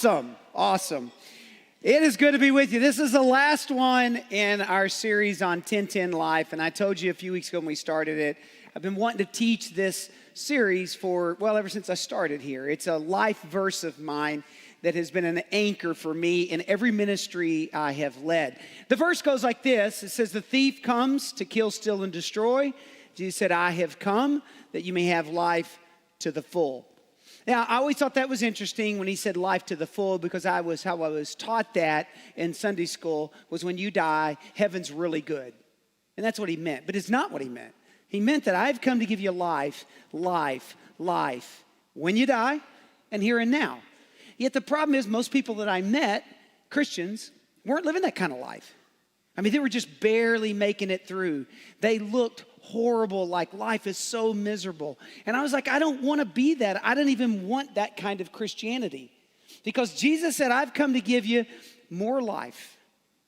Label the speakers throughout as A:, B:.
A: Awesome. It is good to be with you. This is the last one in our series on 1010 Life. And I told you a few weeks ago when we started it, I've been wanting to teach this series ever since I started here. It's a life verse of mine that has been an anchor for me in every ministry I have led. The verse goes like this. It says, the thief comes to kill, steal, and destroy. Jesus said, I have come that you may have life to the full. Now, I always thought that was interesting when he said life to the full, because how I was taught that in Sunday school was when you die, heaven's really good. And that's what he meant. But it's not what he meant. He meant that I've come to give you life, when you die and here and now. Yet the problem is most people that I met, Christians, weren't living that kind of life. I mean, they were just barely making it through. They looked horrible, like life is so miserable. And I was like, I don't want to be that. I don't even want that kind of Christianity. Because Jesus said, I've come to give you more life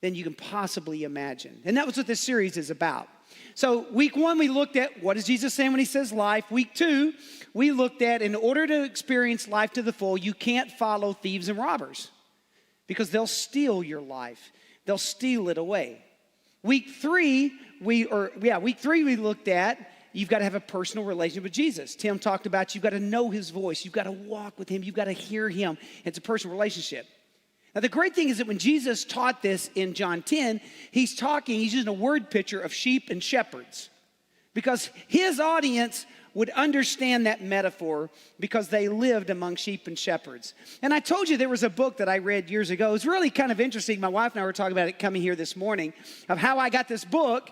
A: than you can possibly imagine. And that was what this series is about. So week one, we looked at what is Jesus saying when he says life. Week two, we looked at in order to experience life to the full, you can't follow thieves and robbers because they'll steal your life. They'll steal it away. Week three, we looked at you've got to have a personal relationship with Jesus. Tim talked about you've got to know his voice. You've got to walk with him. You've got to hear him. It's a personal relationship. Now, the great thing is that when Jesus taught this in John 10, he's using a word picture of sheep and shepherds because his audience would understand that metaphor because they lived among sheep and shepherds. And I told you there was a book that I read years ago. It was really kind of interesting. My wife and I were talking about it coming here this morning of how I got this book.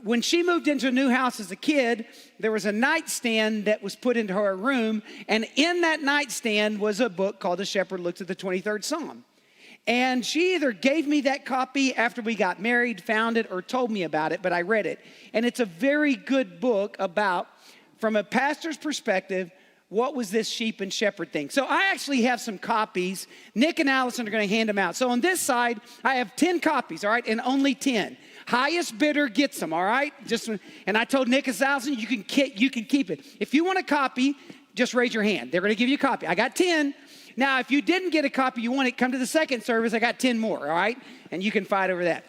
A: When she moved into a new house as a kid, there was a nightstand that was put into her room. And in that nightstand was a book called The Shepherd Looks at the 23rd Psalm. And she either gave me that copy after we got married, found it, or told me about it, but I read it. And it's a very good book about, from a pastor's perspective, what was this sheep and shepherd thing? So I actually have some copies. Nick and Allison are going to hand them out. So on this side, I have 10 copies, all right, and only 10. Highest bidder gets them, all right? And I told Nick and Allison, you can keep it. If you want a copy, just raise your hand. They're going to give you a copy. I got 10. Now, if you didn't get a copy, you want it, come to the second service. I got 10 more, all right? And you can fight over that.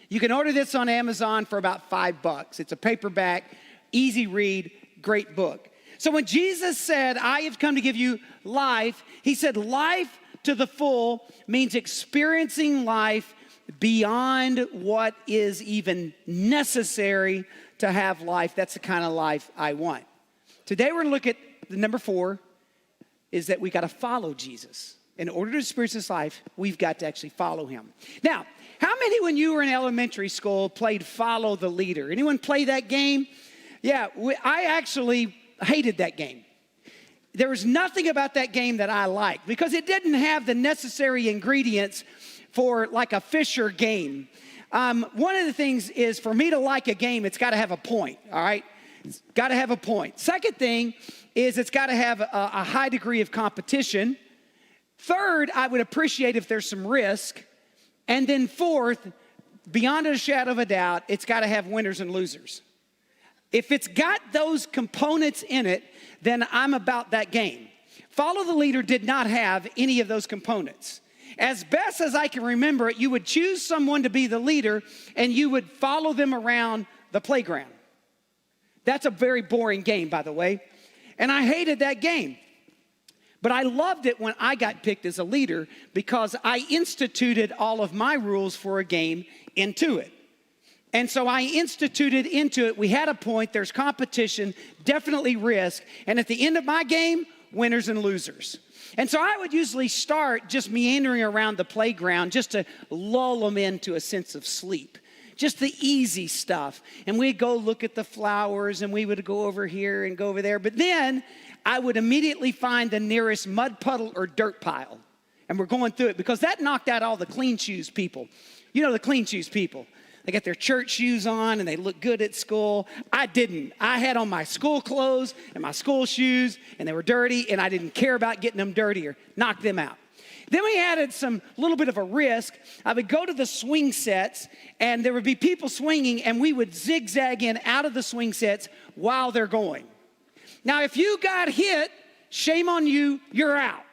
A: You can order this on Amazon for about $5. It's a paperback, easy read, great book. So when Jesus said, I have come to give you life, he said life to the full means experiencing life beyond what is even necessary to have life. That's the kind of life I want. Today we're going to look at the number 4 is that we got to follow Jesus. In order to experience this life, we've got to actually follow him. Now, how many when you were in elementary school played follow the leader? Anyone play that game? Yeah, I actually hated that game. There was nothing about that game that I liked because it didn't have the necessary ingredients for like a Fisher game. One of the things is for me to like a game, it's got to have a point, all right? It's got to have a point. Second thing is it's got to have a high degree of competition. Third, I would appreciate if there's some risk. And then fourth, beyond a shadow of a doubt, it's got to have winners and losers. If it's got those components in it, then I'm about that game. Follow the Leader did not have any of those components. As best as I can remember it, you would choose someone to be the leader and you would follow them around the playground. That's a very boring game, by the way. And I hated that game. But I loved it when I got picked as a leader because I instituted all of my rules for a game into it. And so I instituted into it. We had a point. There's competition, definitely risk. And at the end of my game, winners and losers. And so I would usually start just meandering around the playground just to lull them into a sense of sleep. Just the easy stuff. And we'd go look at the flowers and we would go over here and go over there. But then I would immediately find the nearest mud puddle or dirt pile. And we're going through it because that knocked out all the clean shoes people. You know the clean shoes people. They got their church shoes on and they look good at school. I didn't. I had on my school clothes and my school shoes and they were dirty and I didn't care about getting them dirtier. Knocked them out. Then we added some little bit of a risk. I would go to the swing sets and there would be people swinging and we would zigzag in out of the swing sets while they're going. Now, if you got hit, shame on you, you're out.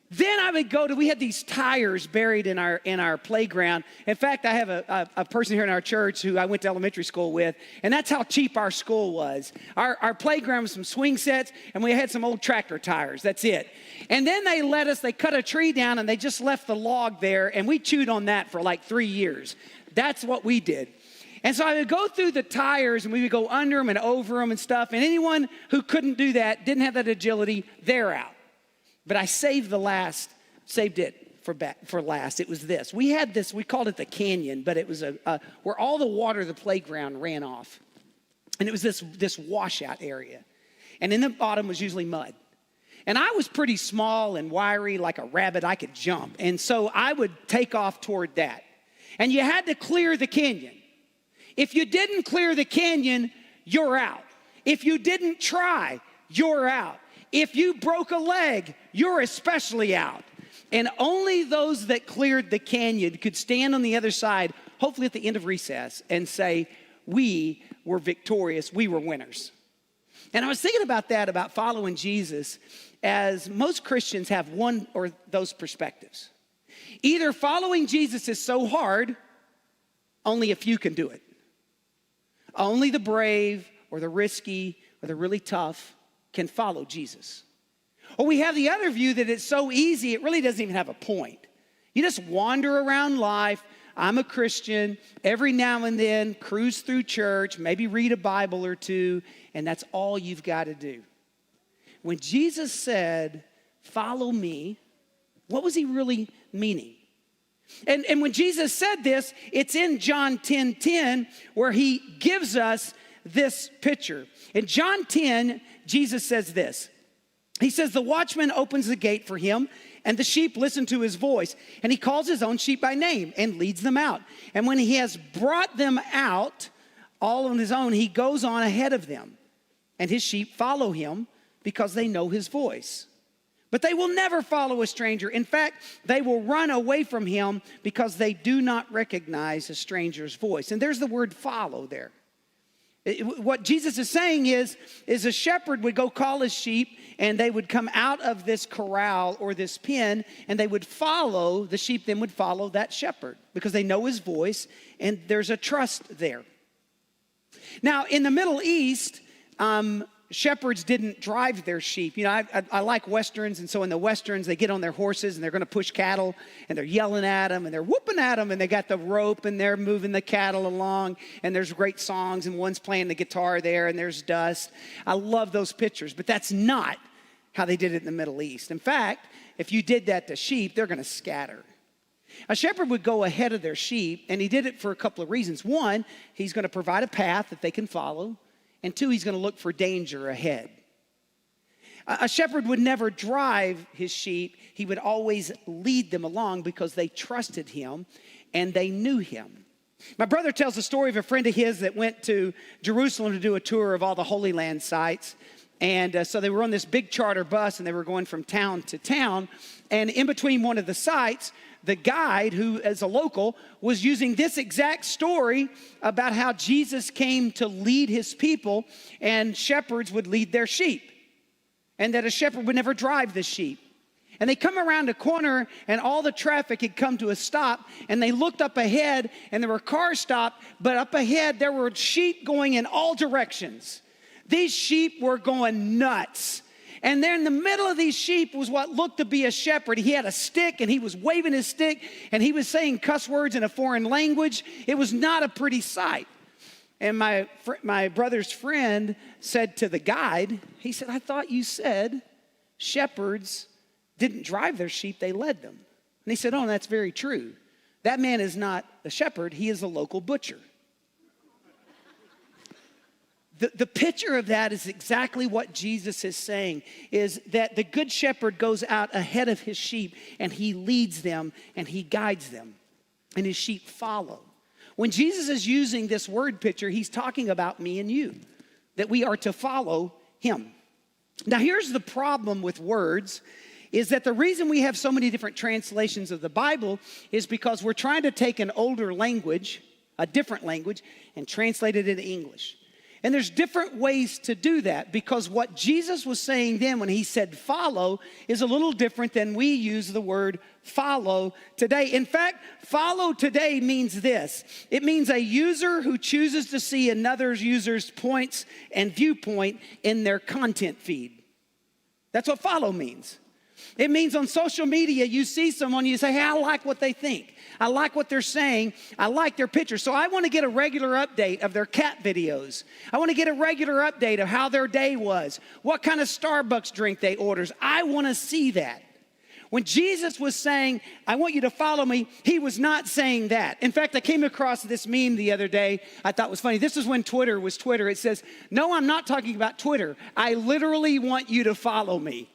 A: Then I would we had these tires buried in our playground. In fact, I have a person here in our church who I went to elementary school with, and that's how cheap our school was. Our playground was some swing sets, and we had some old tractor tires. That's it. And then they cut a tree down, and they just left the log there, and we chewed on that for like 3 years. That's what we did. And so I would go through the tires, and we would go under them and over them and stuff, and anyone who couldn't do that, didn't have that agility, they're out. But I saved it for last. It was this. We had this, we called it the canyon, but it was where all the water of the playground ran off. And it was this washout area. And in the bottom was usually mud. And I was pretty small and wiry, like a rabbit. I could jump. And so I would take off toward that. And you had to clear the canyon. If you didn't clear the canyon, you're out. If you didn't try, you're out. If you broke a leg, you're especially out. And only those that cleared the canyon could stand on the other side, hopefully at the end of recess, and say, we were victorious, we were winners. And I was thinking about that, about following Jesus, as most Christians have one or those perspectives. Either following Jesus is so hard, only a few can do it. Only the brave or the risky or the really tough can follow Jesus. Or we have the other view that it's so easy, it really doesn't even have a point. You just wander around life. I'm a Christian. Every now and then, cruise through church, maybe read a Bible or two, and that's all you've got to do. When Jesus said, follow me, what was he really meaning? And when Jesus said this, it's in John 10:10, where he gives us this picture. In John 10, Jesus says this. He says, the watchman opens the gate for him, and the sheep listen to his voice. And he calls his own sheep by name and leads them out. And when he has brought them out, all on his own, he goes on ahead of them. And his sheep follow him because they know his voice. But they will never follow a stranger. In fact, they will run away from him because they do not recognize a stranger's voice. And there's the word follow there. What Jesus is saying is a shepherd would go call his sheep, and they would come out of this corral or this pen, and they would follow, the sheep then would follow that shepherd because they know his voice, and there's a trust there. Now, in the Middle East, shepherds didn't drive their sheep. You know, I like Westerns, and so in the Westerns, they get on their horses, and they're going to push cattle, and they're yelling at them, and they're whooping at them, and they got the rope, and they're moving the cattle along, and there's great songs, and one's playing the guitar there, and there's dust. I love those pictures, but that's not how they did it in the Middle East. In fact, if you did that to sheep, they're going to scatter. A shepherd would go ahead of their sheep, and he did it for a couple of reasons. One, he's going to provide a path that they can follow. And two, he's going to look for danger ahead. A shepherd would never drive his sheep. He would always lead them along because they trusted him and they knew him. My brother tells the story of a friend of his that went to Jerusalem to do a tour of all the Holy Land sites. And so they were on this big charter bus, and they were going from town to town. And in between one of the sites, the guide, who is a local, was using this exact story about how Jesus came to lead his people, and shepherds would lead their sheep, and that a shepherd would never drive the sheep. And they come around a corner, and all the traffic had come to a stop, and they looked up ahead, and there were cars stopped, but up ahead there were sheep going in all directions. These sheep were going nuts. And there in the middle of these sheep was what looked to be a shepherd. He had a stick, and he was waving his stick, and he was saying cuss words in a foreign language. It was not a pretty sight. And my brother's friend said to the guide, he said, I thought you said shepherds didn't drive their sheep, they led them. And he said, oh, that's very true. That man is not a shepherd, he is a local butcher. The picture of that is exactly what Jesus is saying, is that the good shepherd goes out ahead of his sheep, and he leads them and he guides them, and his sheep follow. When Jesus is using this word picture, he's talking about me and you, that we are to follow him. Now, here's the problem with words, is that the reason we have so many different translations of the Bible is because we're trying to take an older language, a different language, and translate it into English. And there's different ways to do that, because what Jesus was saying then when he said follow is a little different than we use the word follow today. In fact, follow today means this. It means a user who chooses to see another user's points and viewpoint in their content feed. That's what follow means. It means on social media, you see someone, you say, hey, I like what they think. I like what they're saying. I like their picture. So I want to get a regular update of their cat videos. I want to get a regular update of how their day was, what kind of Starbucks drink they orders. I want to see that. When Jesus was saying, I want you to follow me, he was not saying that. In fact, I came across this meme the other day I thought was funny. This is when Twitter was Twitter. It says, no, I'm not talking about Twitter. I literally want you to follow me.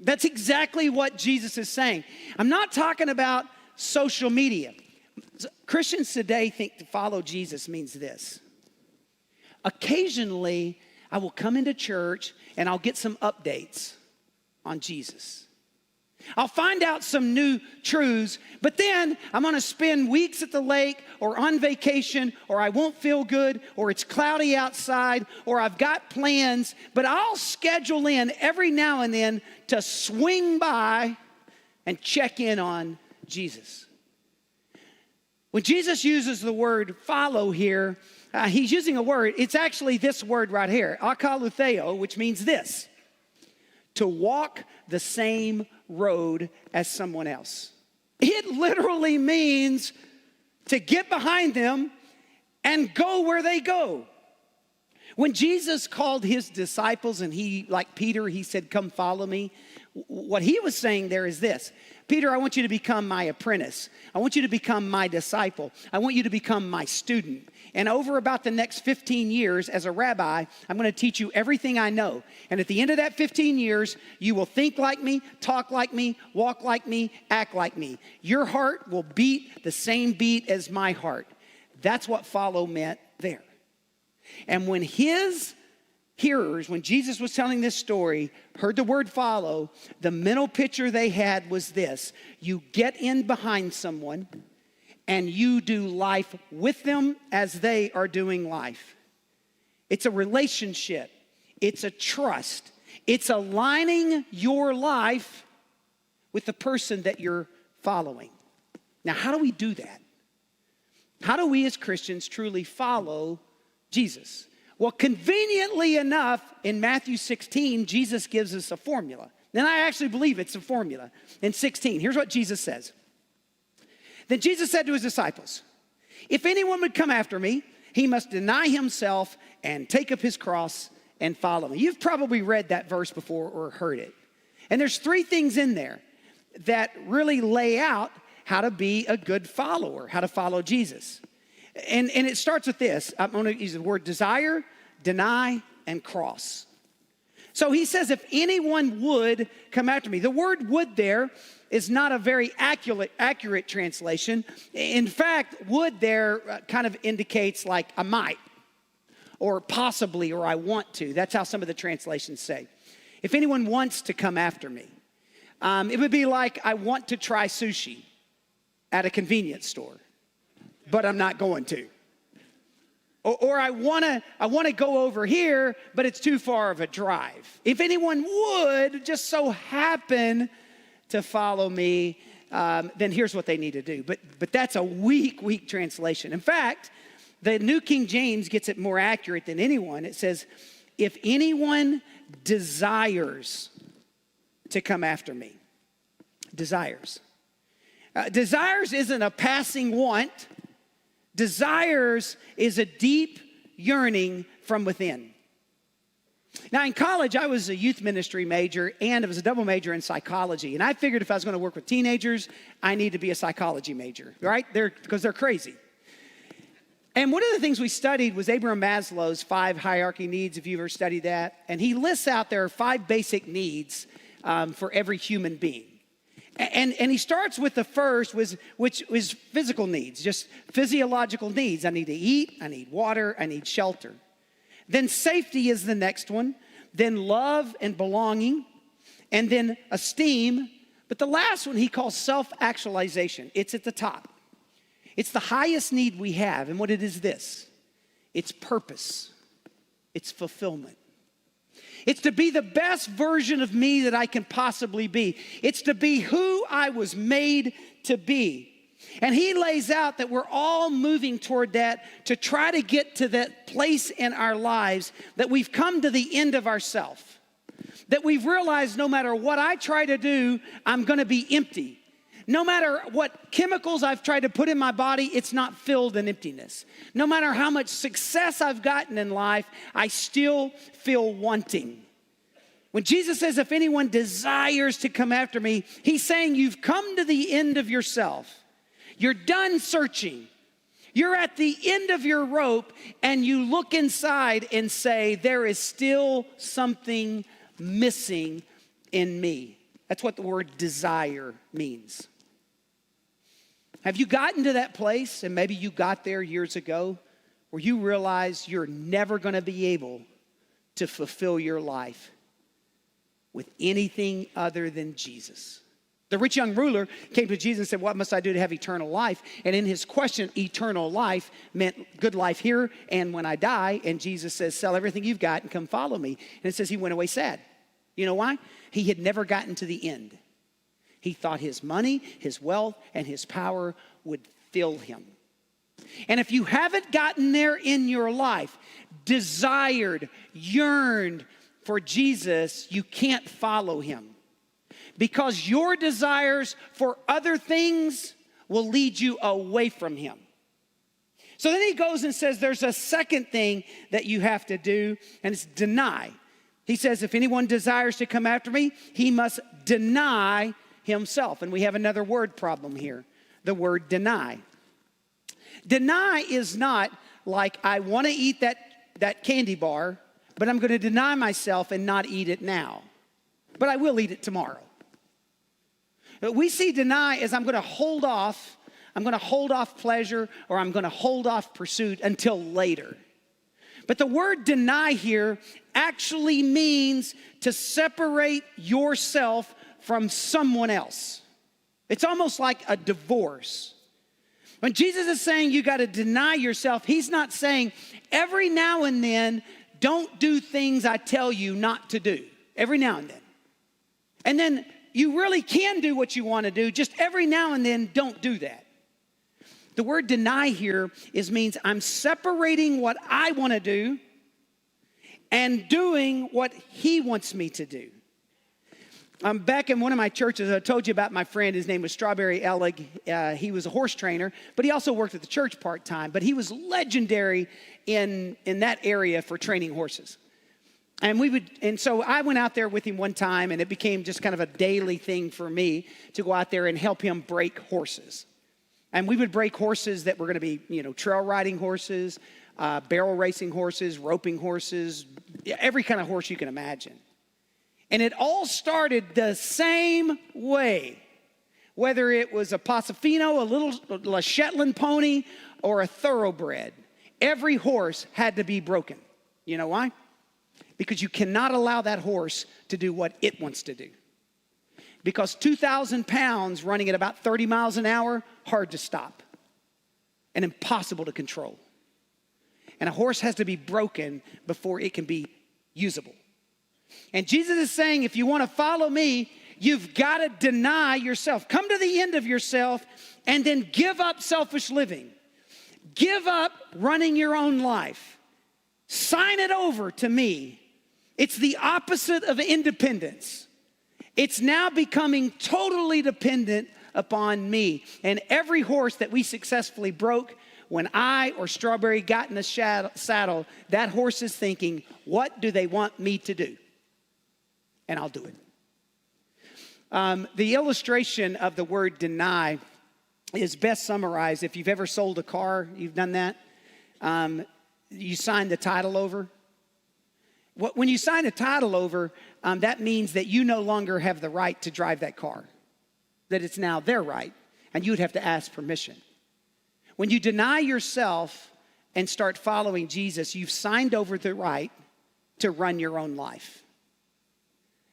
A: That's exactly what Jesus is saying. I'm not talking about social media. Christians today think to follow Jesus means this. Occasionally, I will come into church and I'll get some updates on Jesus. I'll find out some new truths, but then I'm going to spend weeks at the lake or on vacation, or I won't feel good, or it's cloudy outside, or I've got plans, but I'll schedule in every now and then to swing by and check in on Jesus. When Jesus uses the word follow here, he's using a word. It's actually this word right here, akalutheo, which means this: to walk the same road as someone else. It literally means to get behind them and go where they go. When Jesus called his disciples and he, like Peter, he said, come follow me. What he was saying there is this: Peter, I want you to become my apprentice. I want you to become my disciple. I want you to become my student. And over about the next 15 years as a rabbi, I'm going to teach you everything I know. And at the end of that 15 years, you will think like me, talk like me, walk like me, act like me. Your heart will beat the same beat as my heart. That's what follow meant there. And when his hearers, when Jesus was telling this story, heard the word follow, the mental picture they had was this: you get in behind someone and you do life with them as they are doing life. It's a relationship. It's a trust. It's aligning your life with the person that you're following. Now, how do we do that? How do we as Christians truly follow Jesus? Well, conveniently enough, in Matthew 16, Jesus gives us a formula. And I actually believe it's a formula. In 16, here's what Jesus says. Then Jesus said to his disciples, if anyone would come after me, he must deny himself and take up his cross and follow me. You've probably read that verse before or heard it. And there's three things in there that really lay out how to be a good follower, how to follow Jesus. And it starts with this. I'm going to use the word desire, deny, and cross. So he says, if anyone would come after me. The word would there is not a very accurate translation. In fact, would there kind of indicates like I might, or possibly, or I want to. That's how some of the translations say. If anyone wants to come after me, it would be like I want to try sushi at a convenience store, but I'm not going to. Or I want to go over here, but it's too far of a drive. If anyone would just so happen to follow me, then here's what they need to do. But that's a weak translation. In fact, the New King James gets it more accurate than anyone. It says, if anyone desires to come after me. Desires. Desires isn't a passing want. Desires is a deep yearning from within. Now, in college, I was a youth ministry major, and I was a double major in psychology. And I figured if I was going to work with teenagers, I need to be a psychology major, right? Because they're crazy. And one of the things we studied was Abraham Maslow's 5 hierarchy needs, if you've ever studied that. And he lists out there 5 basic needs for every human being. And he starts with the first, which is physical needs, just physiological needs. I need to eat, I need water, I need shelter. Then safety is the next one. Then love and belonging. And then esteem. But the last one he calls self-actualization. It's at the top. It's the highest need we have. And what it is this. It's purpose. It's fulfillment. It's to be the best version of me that I can possibly be. It's to be who I was made to be. And he lays out that we're all moving toward that to try to get to that place in our lives that we've come to the end of ourselves. That we've realized no matter what I try to do, I'm going to be empty. No matter what chemicals I've tried to put in my body, it's not filled in emptiness. No matter how much success I've gotten in life, I still feel wanting. When Jesus says, if anyone desires to come after me, he's saying you've come to the end of yourself. You're done searching. You're at the end of your rope, and you look inside and say, there is still something missing in me. That's what the word desire means. Have you gotten to that place, and maybe you got there years ago, where you realize you're never going to be able to fulfill your life with anything other than Jesus? The rich young ruler came to Jesus and said, what must I do to have eternal life? And in his question, eternal life meant good life here and when I die. And Jesus says, sell everything you've got and come follow me. And it says he went away sad. You know why? He had never gotten to the end. He thought his money, his wealth, and his power would fill him. And if you haven't gotten there in your life, desired, yearned for Jesus, you can't follow him. Because your desires for other things will lead you away from him. So then he goes and says there's a second thing that you have to do, and it's deny. He says if anyone desires to come after me, he must deny himself. And we have another word problem here, the word deny. Deny is not like I want to eat that candy bar, but I'm going to deny myself and not eat it now. But I will eat it tomorrow. We see deny as I'm going to hold off pleasure, or I'm going to hold off pursuit until later. But the word deny here actually means to separate yourself from someone else. It's almost like a divorce. When Jesus is saying you got to deny yourself, he's not saying every now and then don't do things I tell you not to do. Every now and then. And then you really can do what you want to do. Just every now and then, don't do that. The word deny here means I'm separating what I want to do and doing what he wants me to do. Back in one of my churches, I told you about my friend. His name was Strawberry Ellig. He was a horse trainer, but he also worked at the church part-time. But he was legendary in that area for training horses. And so I went out there with him one time, and it became just kind of a daily thing for me to go out there and help him break horses. And we would break horses that were going to be, trail riding horses, barrel racing horses, roping horses, every kind of horse you can imagine. And it all started the same way, whether it was a Pasofino, a Shetland pony, or a thoroughbred. Every horse had to be broken. You know why? Because you cannot allow that horse to do what it wants to do. Because 2,000 pounds running at about 30 miles an hour, hard to stop and impossible to control. And a horse has to be broken before it can be usable. And Jesus is saying, if you want to follow me, you've got to deny yourself. Come to the end of yourself and then give up selfish living. Give up running your own life. Sign it over to me. It's the opposite of independence. It's now becoming totally dependent upon me. And every horse that we successfully broke, when I or Strawberry got in the saddle, that horse is thinking, what do they want me to do? And I'll do it. The illustration of the word deny is best summarized. If you've ever sold a car, you've done that. You sign the title over. When you sign a title over, that means that you no longer have the right to drive that car, that it's now their right, and you would have to ask permission. When you deny yourself and start following Jesus, you've signed over the right to run your own life.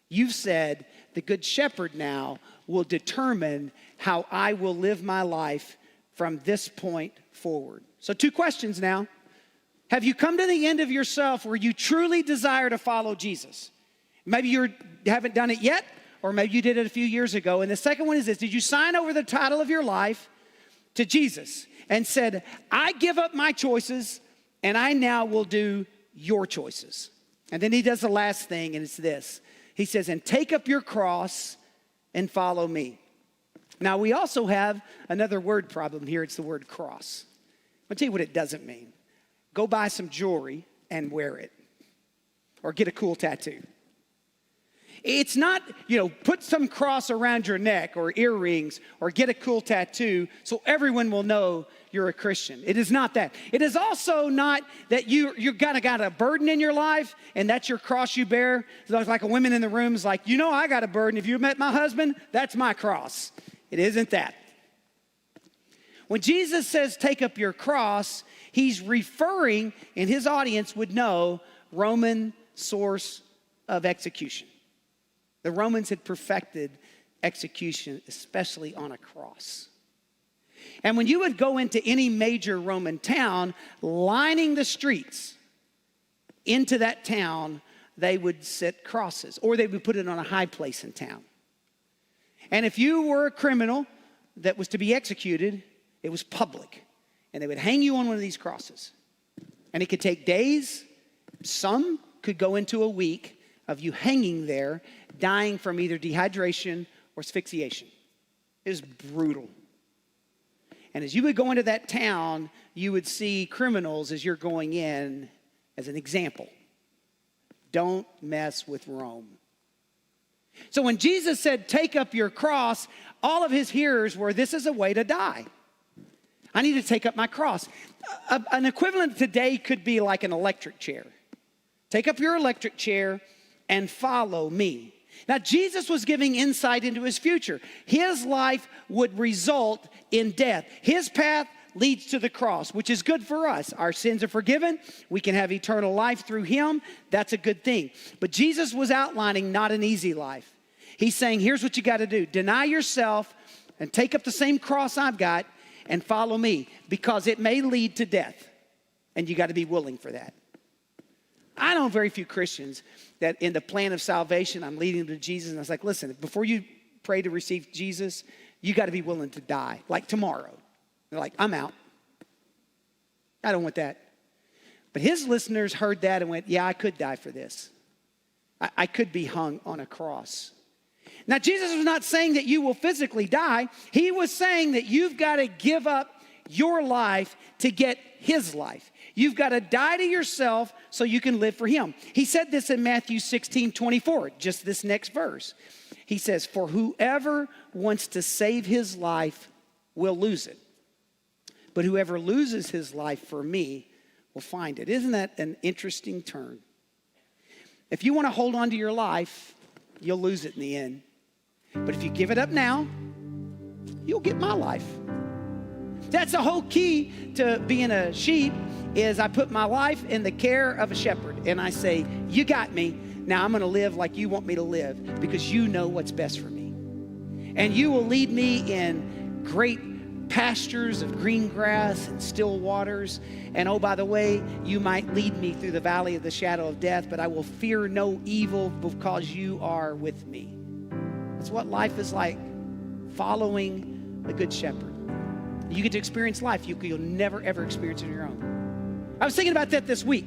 A: You've said, the Good Shepherd now will determine how I will live my life from this point forward. So 2 questions now. Have you come to the end of yourself where you truly desire to follow Jesus? Maybe you haven't done it yet, or maybe you did it a few years ago. And the second one is this: did you sign over the title of your life to Jesus and said, I give up my choices and I now will do your choices? And then he does the last thing, and it's this. He says, and take up your cross and follow me. Now, we also have another word problem here. It's the word cross. I'll tell you what it doesn't mean. Go buy some jewelry and wear it, or get a cool tattoo. It's not, put some cross around your neck or earrings or get a cool tattoo so everyone will know you're a Christian. It is not that. It is also not that you got a burden in your life and that's your cross you bear. It's like a woman in the room is like, I got a burden. If you met my husband, that's my cross. It isn't that. When Jesus says take up your cross, he's referring, and his audience would know, Roman source of execution. The Romans had perfected execution, especially on a cross. And when you would go into any major Roman town, lining the streets into that town, they would set crosses, or they would put it on a high place in town. And if you were a criminal that was to be executed, it was public. And they would hang you on one of these crosses. And it could take days. Some could go into a week of you hanging there, dying from either dehydration or asphyxiation. It was brutal. And as you would go into that town, you would see criminals as you're going in as an example. Don't mess with Rome. So when Jesus said, take up your cross, all of his hearers were, this is a way to die. I need to take up my cross. An equivalent today could be like an electric chair. Take up your electric chair and follow me. Now, Jesus was giving insight into his future. His life would result in death. His path leads to the cross, which is good for us. Our sins are forgiven. We can have eternal life through him. That's a good thing. But Jesus was outlining not an easy life. He's saying, here's what you got to do. Deny yourself and take up the same cross I've got and follow me, because it may lead to death. And you got to be willing for that. I know very few Christians that in the plan of salvation, I'm leading them to Jesus. And I was like, listen, before you pray to receive Jesus, you got to be willing to die, like tomorrow. They're like, I'm out. I don't want that. But his listeners heard that and went, yeah, I could die for this. I could be hung on a cross. Now, Jesus was not saying that you will physically die. He was saying that you've got to give up your life to get his life. You've got to die to yourself so you can live for him. He said this in Matthew 16:24, just this next verse. He says, for whoever wants to save his life will lose it. But whoever loses his life for me will find it. Isn't that an interesting turn? If you want to hold on to your life, you'll lose it in the end. But if you give it up now, you'll get my life. That's the whole key to being a sheep, is I put my life in the care of a shepherd. And I say, you got me. Now I'm going to live like you want me to live, because you know what's best for me. And you will lead me in great pastures of green grass and still waters. And oh, by the way, you might lead me through the valley of the shadow of death, but I will fear no evil because you are with me. That's what life is like, following the good shepherd. You get to experience life you'll never, ever experience on your own. I was thinking about that this week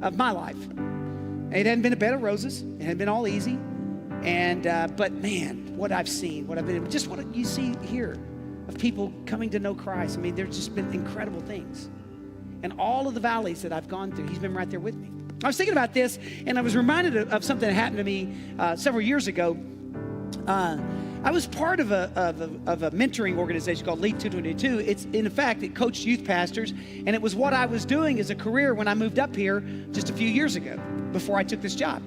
A: of my life. It hadn't been a bed of roses. It hadn't been all easy. But man, what I've seen, just what you see here of people coming to know Christ. I mean, there's just been incredible things. And all of the valleys that I've gone through, he's been right there with me. I was thinking about this, and I was reminded of something that happened to me several years ago. I was part of a mentoring organization called Lead 222. It coached youth pastors, and it was what I was doing as a career when I moved up here just a few years ago, before I took this job.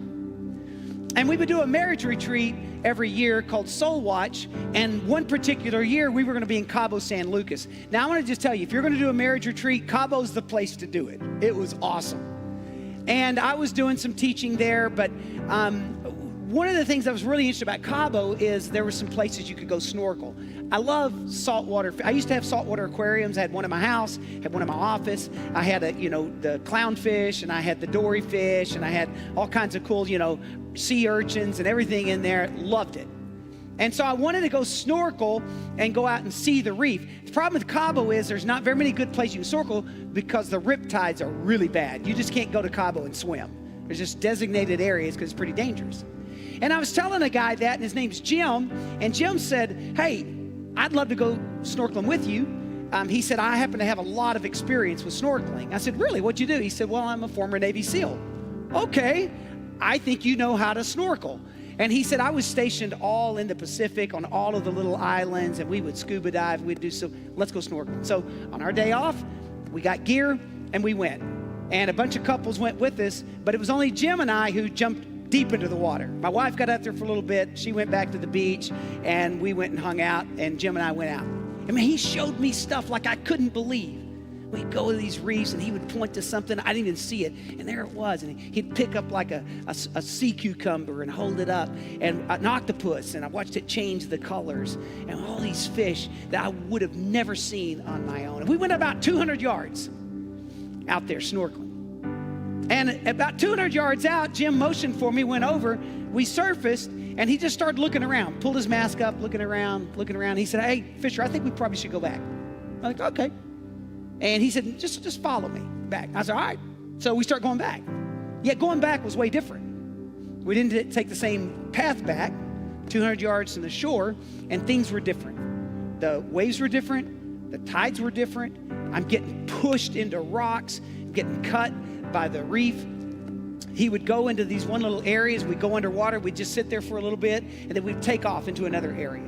A: And we would do a marriage retreat every year called Soul Watch, and one particular year we were going to be in Cabo San Lucas. Now I want to just tell you, if you're going to do a marriage retreat, Cabo's the place to do it. It was awesome. And I was doing some teaching there, but one of the things that was really interesting about Cabo is there were some places you could go snorkel. I love saltwater. I used to have saltwater aquariums. I had one in my house, had one in my office. I had the clownfish, and I had the dory fish, and I had all kinds of cool, sea urchins and everything in there. Loved it. And so I wanted to go snorkel and go out and see the reef. The problem with Cabo is there's not very many good places you can snorkel because the riptides are really bad. You just can't go to Cabo and swim. There's just designated areas because it's pretty dangerous. And I was telling a guy that, and his name's Jim, and Jim said, hey, I'd love to go snorkeling with you. He said, I happen to have a lot of experience with snorkeling. I said, really, what'd you do? He said, well, I'm a former Navy SEAL. Okay, I think you know how to snorkel. And he said, I was stationed all in the Pacific on all of the little islands, and we would scuba dive, we'd do so, let's go snorkeling. So on our day off, we got gear and we went. And a bunch of couples went with us, but it was only Jim and I who jumped deep into the water. My wife got out there for a little bit. She went back to the beach, and we went and hung out, and Jim and I went out. I mean, he showed me stuff like I couldn't believe. We'd go to these reefs, and he would point to something. I didn't even see it, and there it was. And he'd pick up like a sea cucumber and hold it up, and an octopus, and I watched it change the colors, and all these fish that I would have never seen on my own. And we went about 200 yards out there snorkeling. And about 200 yards out, Jim motioned for me, went over, we surfaced, and he just started looking around, pulled his mask up, looking around. He said, hey, Fisher, I think we probably should go back. I'm like, okay. And he said, just follow me back. I said, all right. So we start going back. Yet going back was way different. We didn't take the same path back, 200 yards from the shore, and things were different. The waves were different. The tides were different. I'm getting pushed into rocks, getting cut by the reef. He would go into these one little areas. We'd go underwater. We'd just sit there for a little bit, and then we'd take off into another area.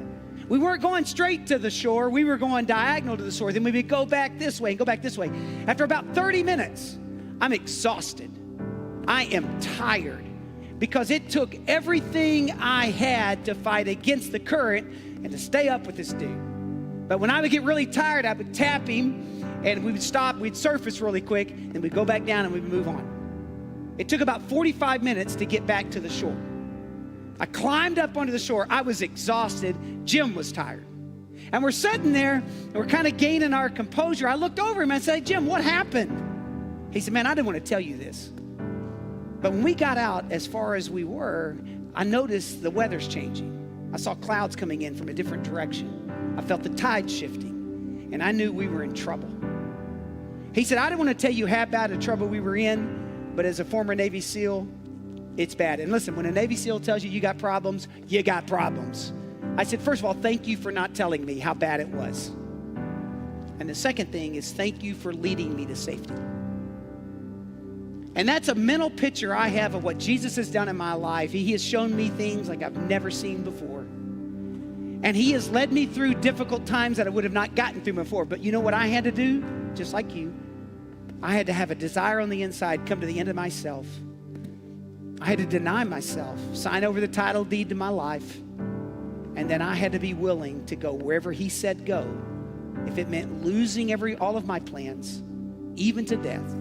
A: We weren't going straight to the shore. We were going diagonal to the shore. Then we would go back this way and go back this way. After about 30 minutes, I'm exhausted. I am tired because it took everything I had to fight against the current and to stay up with this dude. But when I would get really tired, I would tap him, and we would stop, we'd surface really quick, and we'd go back down and we'd move on. It took about 45 minutes to get back to the shore. I climbed up onto the shore. I was exhausted. Jim was tired. And we're sitting there, and we're kind of gaining our composure. I looked over him and said, Jim, what happened? He said, man, I didn't want to tell you this. But when we got out as far as we were, I noticed the weather's changing. I saw clouds coming in from a different direction. I felt the tide shifting, and I knew we were in trouble. He said, I didn't want to tell you how bad of trouble we were in, but as a former Navy SEAL, it's bad. And listen, when a Navy SEAL tells you you got problems, you got problems. I said, first of all, thank you for not telling me how bad it was. And the second thing is thank you for leading me to safety. And that's a mental picture I have of what Jesus has done in my life. He has shown me things like I've never seen before. And he has led me through difficult times that I would have not gotten through before. But you know what I had to do? Just like you. I had to have a desire on the inside, come to the end of myself. I had to deny myself, sign over the title deed to my life. And then I had to be willing to go wherever he said go. If it meant losing all of my plans, even to death.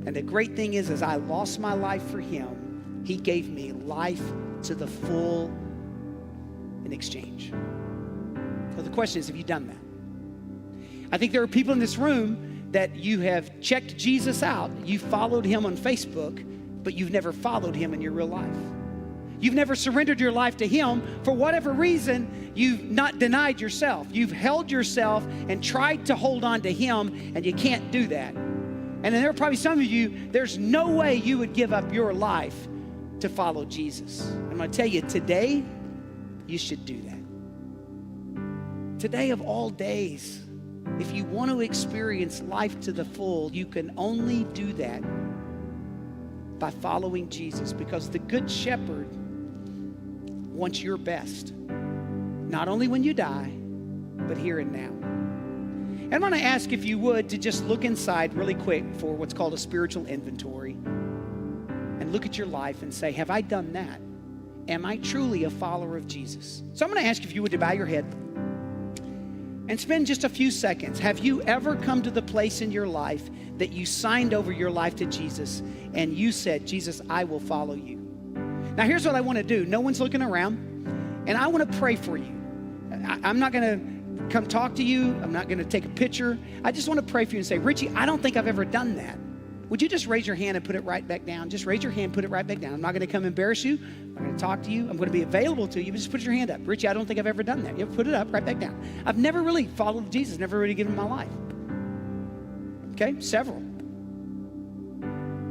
A: And the great thing is, as I lost my life for him, he gave me life to the full in exchange. So the question is, have you done that? I think there are people in this room that you have checked Jesus out. You followed him on Facebook, but you've never followed him in your real life. You've never surrendered your life to him. For whatever reason, you've not denied yourself. You've held yourself and tried to hold on to him, and you can't do that. And then there are probably some of you, there's no way you would give up your life to follow Jesus. I'm going to tell you, today, you should do that. Today of all days, if you want to experience life to the full, you can only do that by following Jesus, because the Good Shepherd wants your best, not only when you die, but here and now. And I'm going to ask, if you would, to just look inside really quick for what's called a spiritual inventory and look at your life and say, have I done that? Am I truly a follower of Jesus? So I'm going to ask if you would to bow your head and spend just a few seconds. Have you ever come to the place in your life that you signed over your life to Jesus and you said, Jesus, I will follow you? Now here's what I want to do. No one's looking around, and I want to pray for you. I'm not going to come talk to you. I'm not going to take a picture. I just want to pray for you and say, Richie, I don't think I've ever done that. Would you just raise your hand and put it right back down? Just raise your hand, put it right back down. I'm not going to come embarrass you. I'm not going to talk to you. I'm going to be available to you, but just put your hand up. Richie, I don't think I've ever done that. You put it up, right back down. I've never really followed Jesus, never really given my life. Okay, several.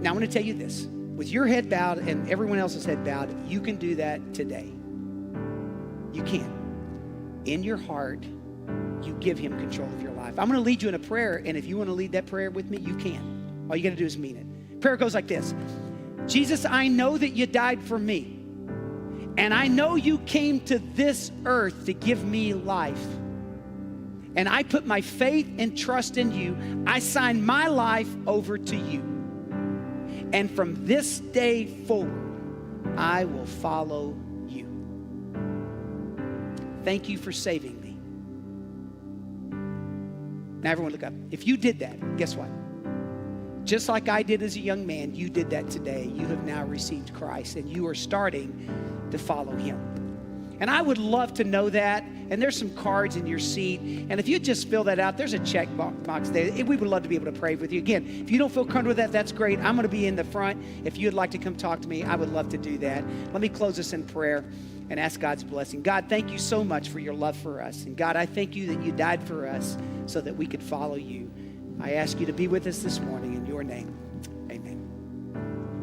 A: Now I want to tell you this. With your head bowed and everyone else's head bowed, you can do that today. You can. In your heart, you give him control of your life. I'm going to lead you in a prayer, and if you want to lead that prayer with me, you can. All you got to do is mean it. Prayer goes like this. Jesus, I know that you died for me, and I know you came to this earth to give me life. And I put my faith and trust in you. I sign my life over to you. And from this day forward, I will follow you. Thank you for saving me. Now everyone look up. If you did that, guess what? Just like I did as a young man, you did that today. You have now received Christ, and you are starting to follow him. And I would love to know that. And there's some cards in your seat. And if you just fill that out, there's a check box there. We would love to be able to pray with you. Again, if you don't feel comfortable with that, that's great. I'm going to be in the front. If you'd like to come talk to me, I would love to do that. Let me close this in prayer and ask God's blessing. God, thank you so much for your love for us. And God, I thank you that you died for us so that we could follow you. I ask you to be with us this morning in your name.